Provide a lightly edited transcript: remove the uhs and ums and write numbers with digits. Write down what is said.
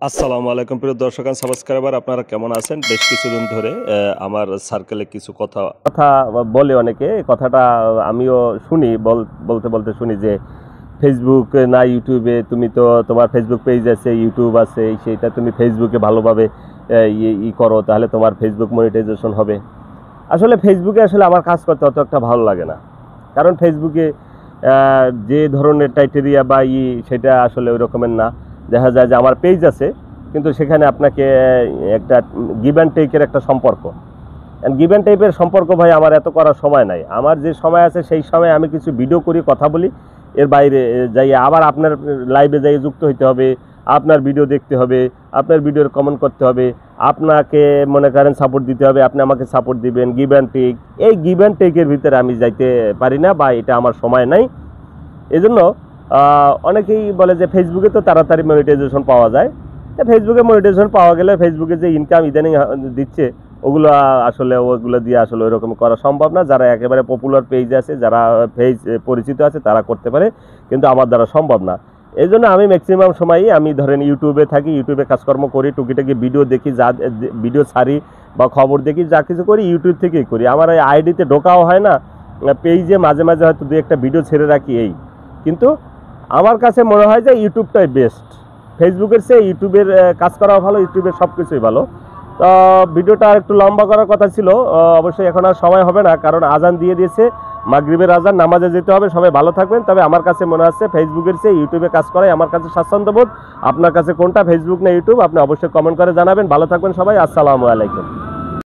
আসসালামু আলাইকুম প্রিয় দর্শক এন্ড সাবস্ক্রাইবার, আপনারা কেমন আছেন? বেশ কিছুদিন ধরে আমার সার্কেলে কিছু কথা কথা বলে অনেকে। এই কথাটা আমিও শুনি, বলতে বলতে শুনি যে ফেসবুক না ইউটিউবে, তুমি তো তোমার ফেসবুক পেজ আছে, ইউটিউব আছে, সেইটা তুমি ফেসবুকে ভালোভাবে করো, তাহলে তোমার ফেসবুক মনিটাইজেশন হবে। আসলে ফেসবুকে আসলে আমার কাজ করতে অত একটা ভালো লাগে না, কারণ ফেসবুকে যে ধরনের টাইটেরিয়া বা সেটা আসলে ওই রকমের না। দেখা যায় যে আমার পেজ আছে, কিন্তু সেখানে আপনাকে একটা গিভ অ্যান্ড টেকের একটা সম্পর্ক, গিভ অ্যান্ড টেকের সম্পর্ক ভাই আমার এত করার সময় নাই। আমার যে সময় আছে সেই সময় আমি কিছু ভিডিও করি, কথা বলি, এর বাইরে যাই আবার আপনার লাইভে যাই যুক্ত হইতে হবে, আপনার ভিডিও দেখতে হবে, আপনার ভিডিওর কমেন্ট করতে হবে, আপনাকে মনে করেন সাপোর্ট দিতে হবে, আপনি আমাকে সাপোর্ট দিবেন, গিভ অ্যান্ড টেক। এই গিভ অ্যান্ড টেকের ভিতরে আমি যাইতে পারি না, বা এটা আমার সময় নাই। এজন্য অনেকেই বলে যে ফেসবুকে তো তাড়াতাড়ি মনিটাইজেশন পাওয়া যায়। ফেসবুকে মনিটাইজেশন পাওয়া গেলে ফেসবুকে যে ইনকাম ইদানিং দিচ্ছে, ওগুলো আসলে ওগুলো দিয়ে আসলে ওই রকম করা সম্ভব না। যারা একেবারে পপুলার পেজ আছে, যারা পেজ পরিচিত আছে, তারা করতে পারে, কিন্তু আমার দ্বারা সম্ভব না। এই জন্য আমি ম্যাক্সিমাম সময়ই আমি ধরেন ইউটিউবে থাকি, ইউটিউবে কাজকর্ম করি, টুকিটাকি ভিডিও দেখি, যা ভিডিও ছাড়ি বা খবর দেখি, যা কিছু করি ইউটিউব থেকেই করি। আমার এই আইডিতে ঢোকাও হয় না, পেজে মাঝে মাঝে হয়তো দু একটা ভিডিও ছেড়ে রাখি এই। কিন্তু আমার কাছে মনে হয় যে ইউটিউবটাই বেস্ট। ফেসবুকের চেয়ে ইউটিউবের কাজ করা ভালো, ইউটিউবের সব কিছুই ভালো। তো ভিডিওটা আর একটু লম্বা করার কথা ছিল, অবশ্যই এখন আর সময় হবে না, কারণ আজান দিয়ে দিয়েছে, মাগরিবের আজান, নামাজে যেতে হবে। সবাই ভালো থাকবেন। তবে আমার কাছে মনে হচ্ছে ফেসবুকের চেয়ে ইউটিউবে কাজ করাই আমার কাছে স্বাচ্ছন্দ্যবোধ। আপনার কাছে কোনটা, ফেসবুক না ইউটিউব? আপনি অবশ্যই কমেন্ট করে জানাবেন। ভালো থাকবেন সবাই। আসসালামু আলাইকুম।